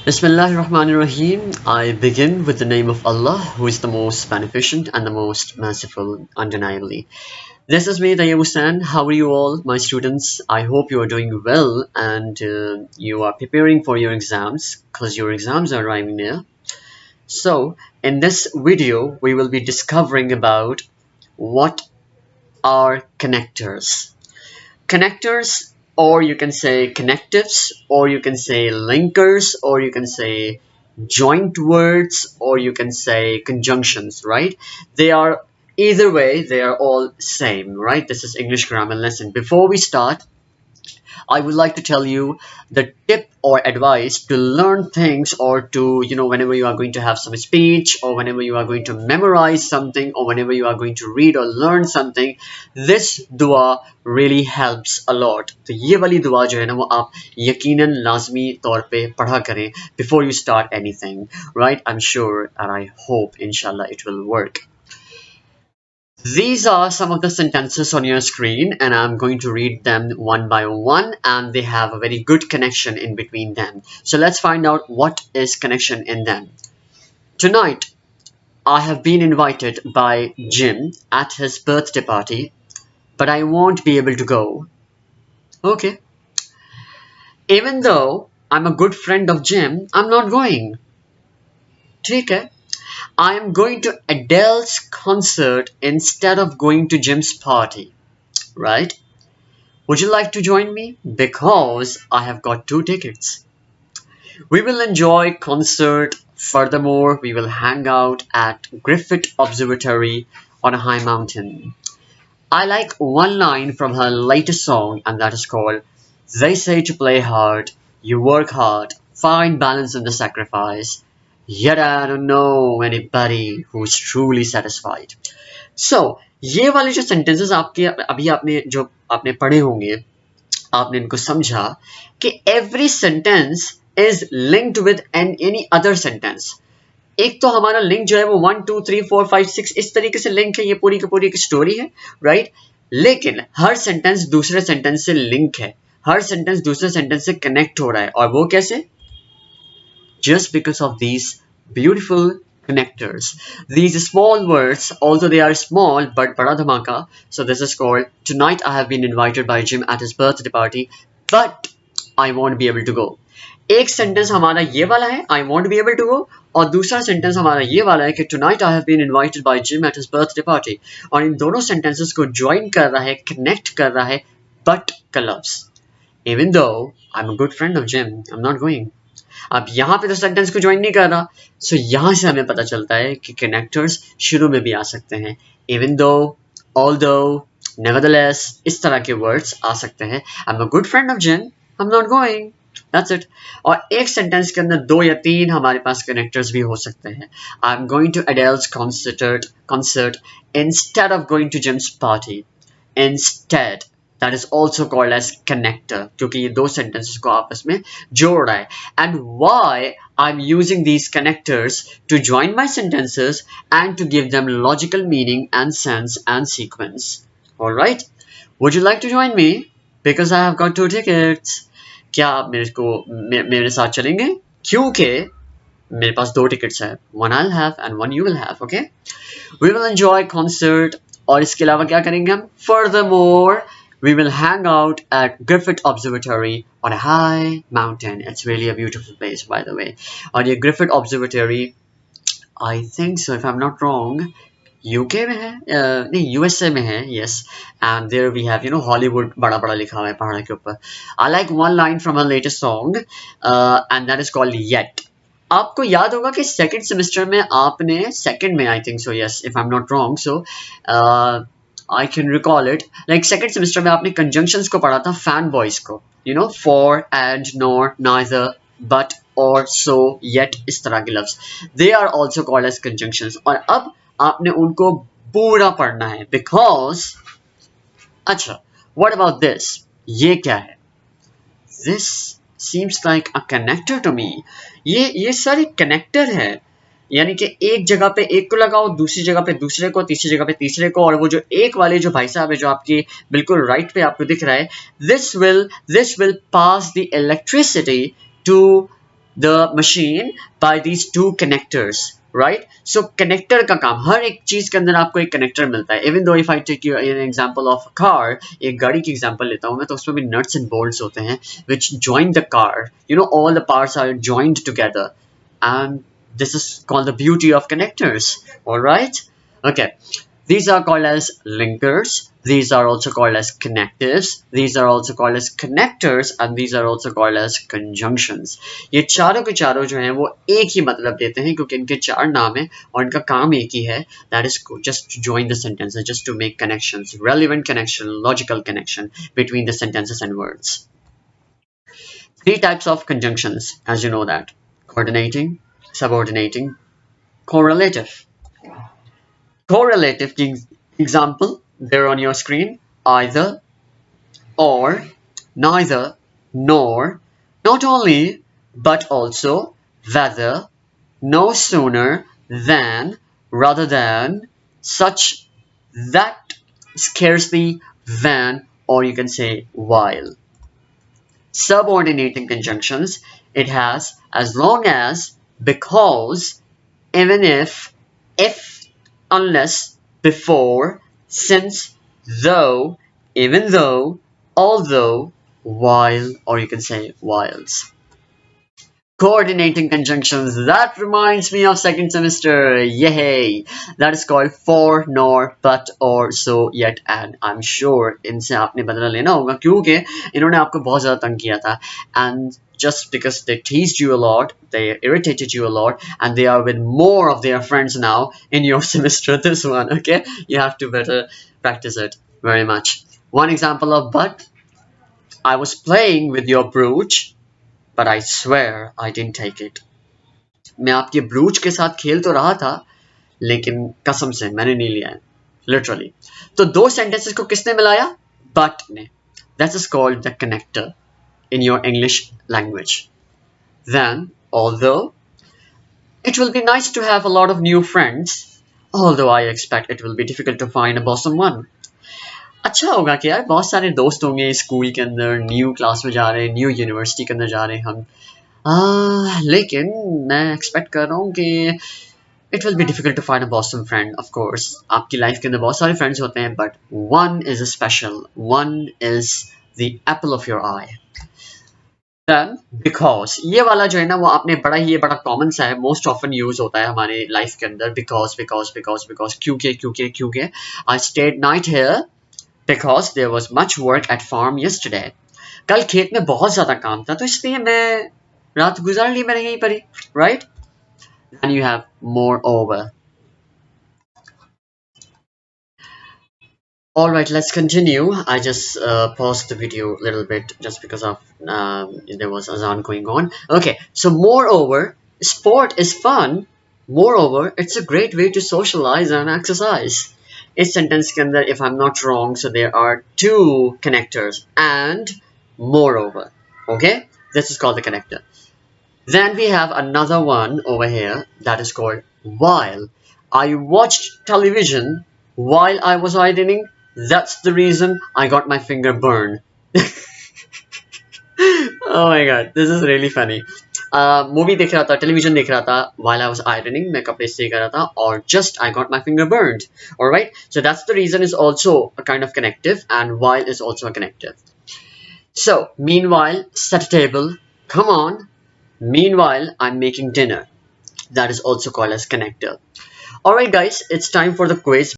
Bismillahirrahmanirrahim. I begin with the name of Allah, who is the most beneficent and the most merciful, undeniably. This is me, Tayyib Hussain. How are you all, my students? I hope you are doing well and you are preparing for your exams because your exams are arriving near. So, in this video, we will be discovering about what are connectors. Connectors, or you can say connectives, or you can say linkers, or you can say joint words, or you can say conjunctions, right? They are either way, they are all same, right? This is English grammar lesson. Before we start, I would like to tell you the tip or advice to learn things, or to, whenever you are going to have some speech, or whenever you are going to memorize something, or whenever you are going to read or learn something, this dua really helps a lot. तो ये वाली दुआ जो है ना वो आप यकीनन लाजमी तौर पे पढ़ा करें before you start anything, right? I'm sure and I hope inshallah it will work. These are some of the sentences on your screen and I'm going to read them one by one, and they have a very good connection in between them. So let's find out what is connection in them. Tonight, I have been invited by Jim at his birthday party, but I won't be able to go. Okay. Even though I'm a good friend of Jim, I'm not going. ठीक है. I am going to Adele's concert instead of going to Jim's party, right? Would you like to join me? Because I have got 2 tickets. We will enjoy concert. Furthermore, we will hang out at Griffith Observatory on a high mountain. I like one line from her latest song, and that is called, "They say to play hard, you work hard, find balance in the sacrifice. Yet I don't know anybody who's truly satisfied." So, ये वाले जो sentences अभी आपने पढ़े होंगे, आपने इनको समझा कि every sentence is linked with any other sentence. एक तो हमारा लिंक जो है वो 1 2 3 4 5 6 इस तरीके से लिंक है, ये पूरी की पूरी एक स्टोरी है, राइट? लेकिन हर सेंटेंस दूसरे सेंटेंस से लिंक है, हर सेंटेंस दूसरे सेंटेंस से कनेक्ट हो रहा है, और वो कैसे? Just because of these beautiful connectors. These small words, although they are small, but bada dhamaka. So this is called, tonight I have been invited by Jim at his birthday party, but I won't be able to go. एक sentence हमारा ये वाला है, I won't be able to go, और दूसरा sentence हमारा ये वाला है कि tonight I have been invited by Jim at his birthday party. और इन दोनों सेंटेंसेस को ज्वाइन कर रहा है, कनेक्ट कर रहा है but का लफ्ज. Even though I'm a good friend of Jim, I'm not going. अब यहाँ पे तो सेंटेंस को ज्वाइन नहीं कर रहा, सो यहाँ से हमें पता चलता है कि कनेक्टर्स शुरू में भी आ सकते हैं. Even though, although, nevertheless, इस तरह के वर्ड्स आ सकते हैं. I'm a good friend of Jim, I'm not going. That's it. और एक सेंटेंस के अंदर 2 या 3 हमारे पास कनेक्टर्स भी हो सकते हैं. I'm going to Adele's concert instead of going to Jim's party. Instead, that is also called as connector, क्योंकि ये 2 sentences को आपस में जोड़ रहा है. And why I'm using these connectors to join my sentences and to give them logical meaning and sense and sequence. Alright? Would you like to join me? Because I have got 2 tickets. क्या आप मेरे साथ चलेंगे? क्योंकि मेरे पास 2 tickets हैं. One I'll have and one you will have, okay? We will enjoy concert. और इसके अलावा क्या करेंगे हम? Furthermore, we will hang out at Griffith Observatory on a high mountain. It's really a beautiful place, by the way. और ये Griffith Observatory, I think so, if I'm not wrong, UK में है, नहीं USA में है, yes. And there we have, Hollywood बड़ा बड़ा लिखा हुआ है पहाड़ के ऊपर. I like one line from her latest song, and that is called Yet. आपको याद होगा कि सेकेंड सेमेस्टर में आपने, सेकेंड में, I think so, yes, if I'm not wrong, so I can recall it, like second semester में आपने conjunctions को पढ़ा था, fan boys को, for, and, nor, neither, but, or, so, yet, इस तरह के लफ्ज, they are also called as conjunctions. और अब आपने उनको पूरा पढ़ना है, because, अच्छा, what about this? ये क्या है? This seems like a connector to me. ये सारे connector है, यानी कि एक जगह पे एक को लगाओ, दूसरी जगह पे दूसरे को, तीसरी जगह पे तीसरे को, और वो जो एक वाले जो भाई साहब है जो आपकी बिल्कुल राइट पे आपको दिख रहा है, this will pass the electricity to the machine by these two connectors, right? So connector का काम, हर एक चीज के अंदर आपको एक connector मिलता है. Even though if I take you an example of a car, एक गाड़ी की example लेता हूँ मैं, तो उसमें भी nuts and bolts होते हैं which join the car. You know, all the parts are joined together, and this is called the beauty of connectors. All right, okay. These are called as linkers. These are also called as connectives. These are also called as connectors, and these are also called as conjunctions. ये चारों के चारों जो हैं वो एक ही मतलब देते हैं क्योंकि इनके चार नाम हैं और इनका काम एक ही है. That is just to join the sentences, just to make connections, relevant connection, logical connection between the sentences and words. Three types of conjunctions, as you know that: coordinating, subordinating, correlative. Correlative example there on your screen: either, or, neither, nor, not only, but also, whether, no sooner than, rather than, such, that, scarcely, when, or you can say while. Subordinating conjunctions, it has as long as, because, even if, unless, before, since, though, even though, although, while, or you can say whiles. Coordinating conjunctions, that reminds me of second semester, yay! That is called for, nor, but, or, so, yet, and. I'm sure इनसे आपने बदला लेना होगा क्योंकि इन्होंने आपको बहुत ज़्यादा तंग किया था, and just because they teased you a lot, they irritated you a lot, and they are with more of their friends now in your semester, this one, okay? You have to better practice it very much. One example of but: I was playing with your brooch, but I swear I didn't take it. मैं आपके ब्रूच के साथ खेल तो रहा था लेकिन कसम से मैंने नहीं लिया है, literally. तो दो sentences को किसने मिलाया? But ने. That is called the connector in your English language. Then, although, it will be nice to have a lot of new friends, although I expect it will be difficult to find a bosom one. अच्छा होगा कि यार बहुत सारे दोस्त होंगे school के अंदर, न्यू क्लास में जा रहे हैं, न्यू यूनिवर्सिटी के अंदर जा रहे हैं हम, लेकिन मैं एक्सपेक्ट कर रहा हूँ कि it will be difficult to find a bosom friend. Of course आपकी लाइफ के अंदर बहुत सारे फ्रेंड्स होते हैं, but one is a special, one is the apple of your eye. Then, because ये वाला जो है ना वो आपने बड़ा ही, ये बड़ा कॉमन सा है, मोस्ट ऑफन यूज होता है हमारे लाइफ के अंदर. बिकॉज क्योंकि I stayed night here because there was much work at farm yesterday. कल खेत में बहुत ज़्यादा काम था तो इसलिए मैं रात गुजार ली, मैंने यहीं पर ही, right? And you have moreover. Alright, let's continue. I just paused the video a little bit just because of there was azan going on. Okay, so moreover, sport is fun. Moreover, it's a great way to socialize and exercise. इस sentence के अंदर, if I'm not wrong, so there are two connectors and moreover. Okay, this is called the connector. Then we have another one over here that is called while. I watched television while I was ironing. That's the reason I got my finger burned. Oh my god, this is really funny. Movie देख रहा था, television देख रहा था, while I was ironing, मैं कपड़े इस्त्री कर रहा था, और just I got my finger burned. Alright, so that's the reason is also a kind of connective, and while is also a connective. So, meanwhile, set a table, come on. Meanwhile, I'm making dinner. That is also called as connector. Alright guys, it's time for the quiz.